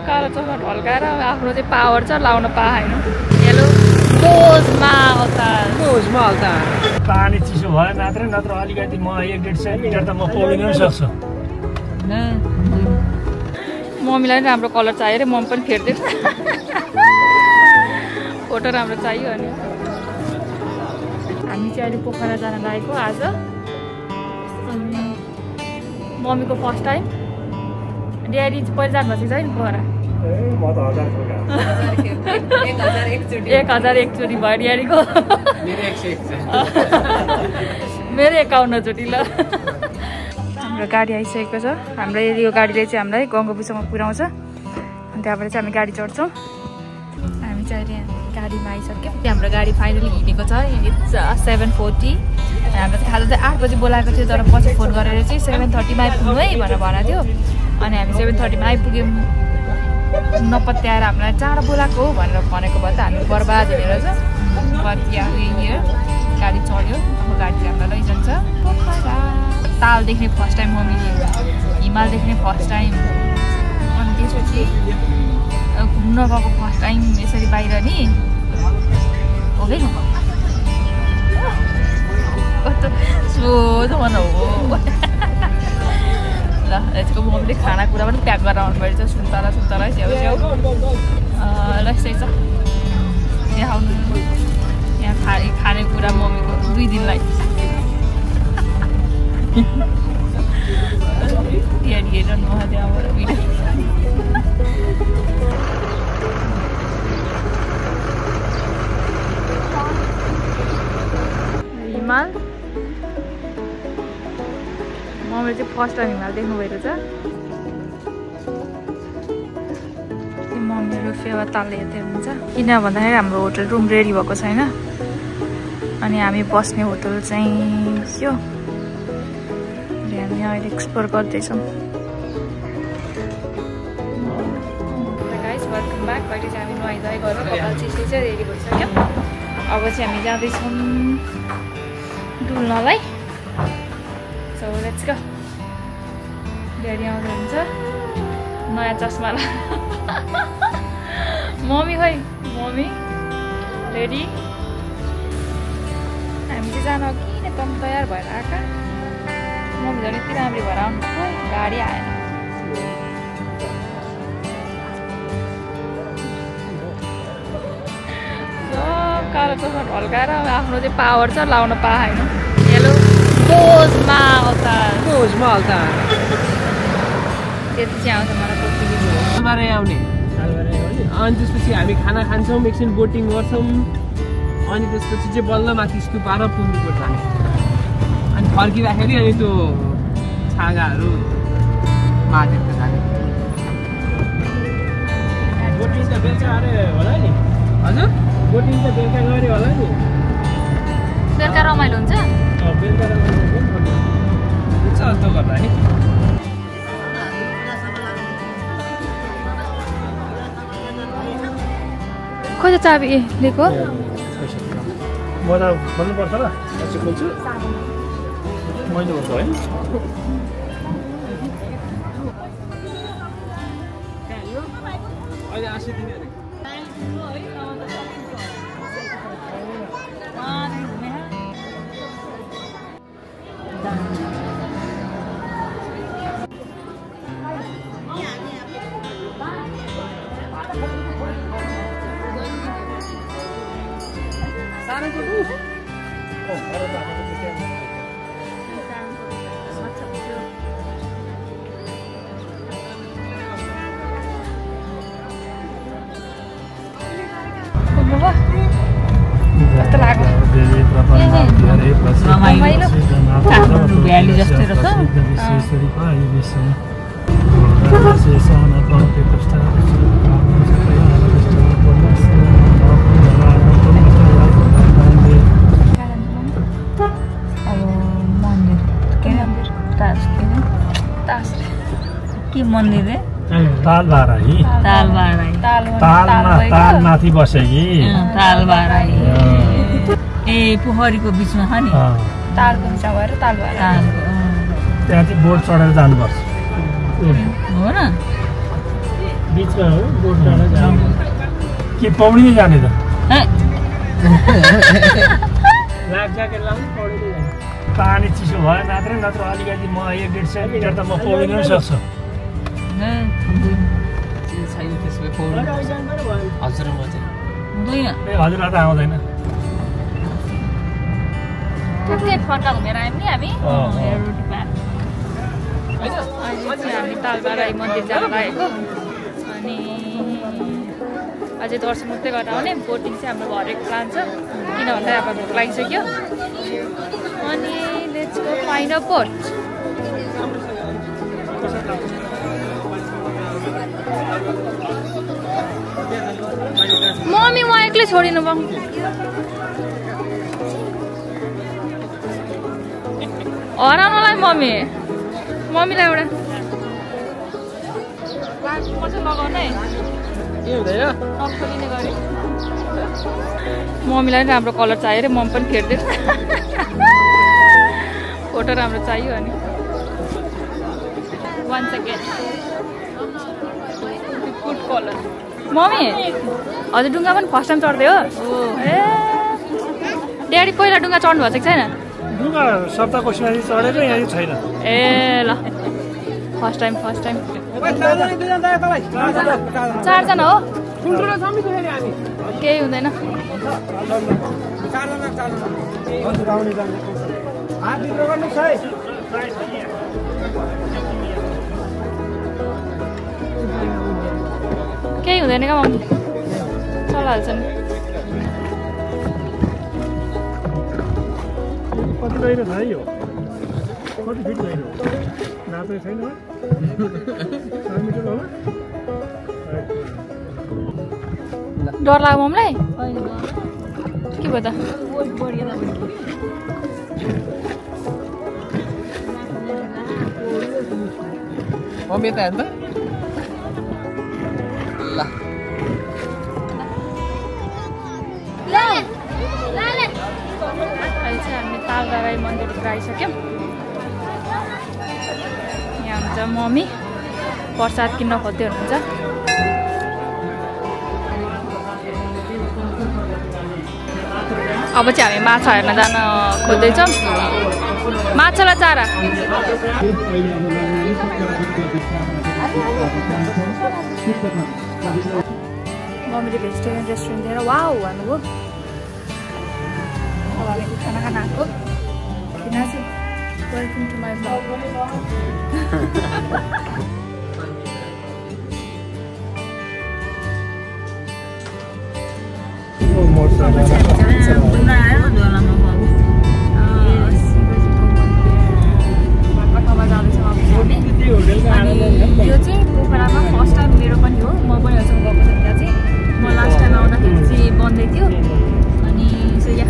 कालो चस्मा ढल्काएर आफ्नो चाहिँ पावर छ लाउन पाएन। हेलो डोजमा अवतार पानी चिसो भयो नत्र अलिकति म 1.5 सेन्टिमिटर त म पौडिन पनि सक्छु। मम्मीलाई पनि राम्रो कलर चाहियो अरे, मम्मी पनि फेर्दै फोटो राम्रो चाहियो। अनि हामी चाहिँ अहिले पोखरा जान लागेको आज। मम्मीको फर्स्ट टाइम। ड्याडी पहिला जानुभएको छ नि पोखरा? 1001 चोटि भयो ड्याडीको। मेरो 51 चोटि ल। हाम्रो गाडी आइसकेको छ। हाम्रो यो गाडीले चाहिँ हामीलाई गङ्गोपुसम्म पुर्याउँछ। अनि त्यहाँबाट चाहिँ हामी गाडी चढ्छौँ। हामी चाहिँ अहिले गाडीमा आइसक्यौँ। हाम्रो गाडी फाइनली हिँडेको छ। इट्स 7:40। हाम्रो चाहिँ खाजा चाहिँ 8 बजी बोलाएको थियो, तर पछि फोन गरेर चाहिँ 7:30मा आइपुग्नु है भनेर भनेको थियो। अनि हामी 7:30मा आइपुग्यौँ। नपत्याएर हामीलाई चाँडो बोलाएको हो भनेर भनेको भए त हामी बर्बाद हुने रहेछ। गाडी चढ्यो। अब गाडी चाहिँ हामीलाई लैजान्छ पोखरा। ताल देख्ने फर्स्ट टाइम मम्मीले, हिमाल देख्ने फर्स्ट टाइम, अनि त्यसपछि घुम्न गएको फर्स्ट टाइम यसरी बाहिर नि हो कि कस्तो सोझो मन हो। ल यसको मम्मीले खानाकुरा पनि प्याक गरेर आउनु परेछ। सुन्तला स्याउ ल यस्तै छ। यहाँ आउनु, यहाँ खानेकुरा मम्मीको 2 दिनलाई हेरिरहनु भयो त्यहाँबाट भिडियो। हिमाल मम्मीले चाहिँ फर्स्ट टाइम हिमाल देख्नु भएको छ। मम्मीहरू फेवा तालले हेर्दै हुनुहुन्छ। किन भन्दाखेरि हाम्रो होटल रुम रेडी भएको छैन। अनि हामी बस्ने होटल चाहिँ यो हामी अहिले एक्सप्लोर गर्दैछौँ। Guys welcome back. अहिले चाहिँ हामी नुहाइधुवाइ गरेर कपाल चिस्ने चाहिँ रेडी भइसक्यो। अब चाहिँ हामी जाँदैछौँ डुल्नलाई। So let's go. ड्याडी आउँदै हुन्छ नयाँ चस्मा। मम्मी खै मम्मी रेडी? हामी चाहिँ जान किन कम तयार भएर आएका। मम्मी झन् यति राम्ररी भएर आउनु गाडी आएन। कालो चस्मा ढल्काएर आफ्नो चाहिँ पावर छ लाउन पाएन। हेलो डोजमा अवतार त्यति चाहिँ आउँछ मलाई सालबारे आउने। अनि त्यसपछि हामी खाना खान्छौँ, एकछिन बोटिङ गर्छौँ, अनि त्यसपछि चाहिँ बल्ल माथि स्तुपा र पुग्नुपर्छ हामी। अनि फर्किँदाखेरि अनि त्यो छाँगाहरू माथि जाने। बोटिङ त बेलुका अरे होला नि? हजुर बोटिङ त बेलुका गरे होला नि? बेलुका रमाइलो हुन्छ। बेलुका रमाइलो हुन्छ जस्तो गर्दा है। खोइ चाबी लिएको म त खोल्नुपर्छ ल। पछि खोल्छु मैले भन्छु है। अहिले 80 दिने अरे। भ्याली जस्तै रहेछ। के मन्दिर है? तालबाराही। तालमाथि बसे कि तालबाराही। ए पोखरीको बिचमा छ नि। तालको बिचमा भएर तालबारा। त्यहाँ चाहिँ बोट चढेर जानुपर्छ। हो न बिचमा हो बोट डाँडा जाने के पौडी जाने त लाइफ ज्याकेट लाउनु पौडी जाने पानी चिसो भयो नत्र अलिकति म 1-1.5 सेन्टिमिटर त म पौडिन पनि सक्छु छैन त्यसमा पौडी हजुर म चाहिँ हुँदैन हजुरलाई त आउँदैन ठ्याक्कै फर्का घुमेर आयौँ नि हामी रोटीमा अहिले चाहिँ हामी तालबाराई मन्दिर जान लागेको अनि अझै दर्शन मात्रै गरेर आउने बोटिङ चाहिँ हाम्रो भरेको प्लान छ किन भन्दा अब भोक लागिसक्यो अनि let's go find a boat mummy म एक्लै छोडिनु भयो हराउनलाई मम्मीलाई एउटा लगाउनु है नखोलिने गरी मम्मीलाई पनि राम्रो कलर चाहियो अरे मम्मी पनि फेर्दैन फोटो राम्रो चाहियो अनि 1 सेकेन्ड गुड कलर मम्मी हजुर डुङ्गा पनि फर्स्ट टाइम चढ्दै हो ए ड्याडी पहिला डुङ्गा चढ्नु भएको छैन डुङ्गा सप्ताहको सिनारी चढेको यहाँ छैन ए ल फर्स्ट टाइम 4 जना हो केही हुँदैन केही हुँदैन क्या मम्मी चलाइहाल्छ नि कति गहिरो छ है यो कति फिट गहिरो नापेको छैन 100 मिटर होला डर लाग्यो मम्मीलाई के भयो त मम्मी यता हेर्नु ल अहिले चाहिँ हामी तालबाराई मन्दिरतिर आइसक्यौँ यहाँ हुन्छ मम्मी प्रसाद किन्न खोज्दै हुनुहुन्छ अब चाहिँ हामी माछा हेर्न जान खोज्दैछौँ माछालाई चारा मम्मीले भेजिटेरियन रेस्टुरेन्ट दिएर वाउ भन्नुभयो अब हामी खाना खान आएको वेलकम टु माई ब्लग यो चाहिँ पोखरामा फर्स्ट टाइम मेरो पनि हो म पनि हजुर गएको थिएँ त्यहाँ चाहिँ म लास्ट टाइम आउँदाखेरि चाहिँ बन्दै थियो अनि सो या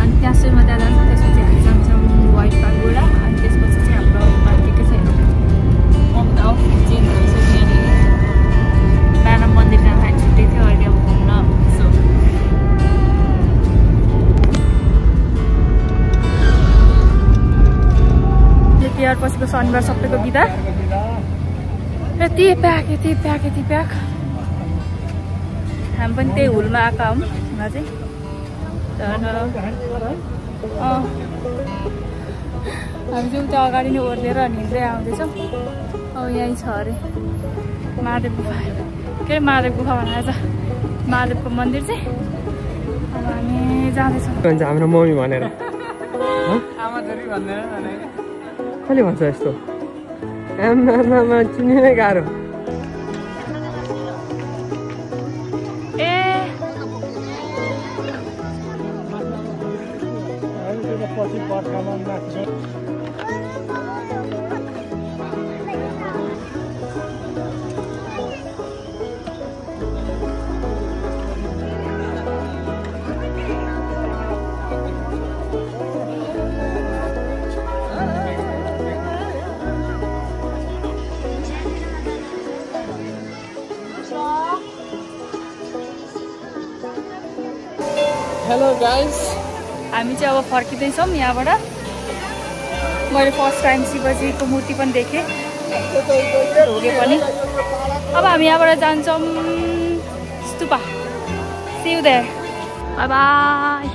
अनि त्यहाँ चाहिँ म त्यहाँ जान्छ त्यसपछि हामी जान्छौँ वाइट पागोडा अनि त्यसपछि चाहिँ हाम्रो बाँकीको चाहिँ आउट चेन्ज भइसक्यो अनि बिहान मन्दिर जान खाइ छुट्टै थियो अहिले अब घुम्न सो तिहार पछिको शनिबार सबैको बिदा यति प्याक हामी पनि त्यही हुलमा आएका हौँ हुन चाहिँ हामी चाहिँ उता अगाडि नै ओर्लेर हिँड्दै आउँदैछौँ अब यहीँ छ अरे महादेव गुफा के अरे महादेव गुफा भनेर छ महादेवको मन्दिर चाहिँ अब हामी जाँदैछौँ हाम्रो मम्मी भनेर कहिले भन्छ यस्तो आमा चिनिनै गाह्रो पछि बर्खामा नाच्छ हेलो गाइस हामी चाहिँ अब फर्किँदैछौँ यहाँबाट मैले फर्स्ट टाइम शिवजीको मूर्ति पनि देखेँ ढोगे पनि अब हामी यहाँबाट जान्छौँ स्तुपा See you there. Bye bye.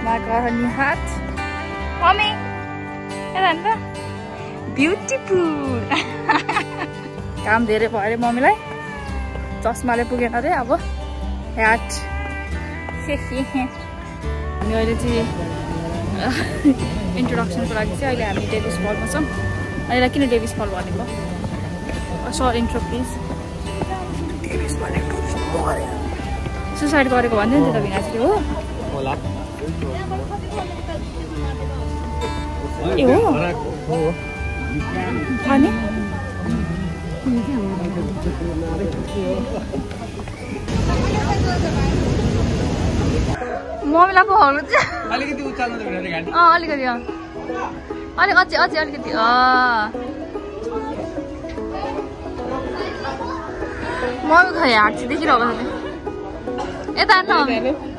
My God, her new hat. Mommy, हेर beautiful. काम धेरै भयो अरे मम्मीलाई चस्माले पुगेन अरे अब ह्याट हामी अहिले चाहिँ इन्ट्रोडक्सनको लागि चाहिँ अहिले हामी डेभिस फलमा छौँ अहिले किन डेभिस फल भनेको सर्ट इन्ट्रो प्लिज सुसाइड गरेको भन्दै नि त भिनाजले हो ए हो अनि मम्मीलाई पो हल्नु चाहिँ अलिकति उचाल्नु त भनेर गाडी अलिकति अलिकति मम्मी खै हाट चाहिँ देखिरहेको छ यता न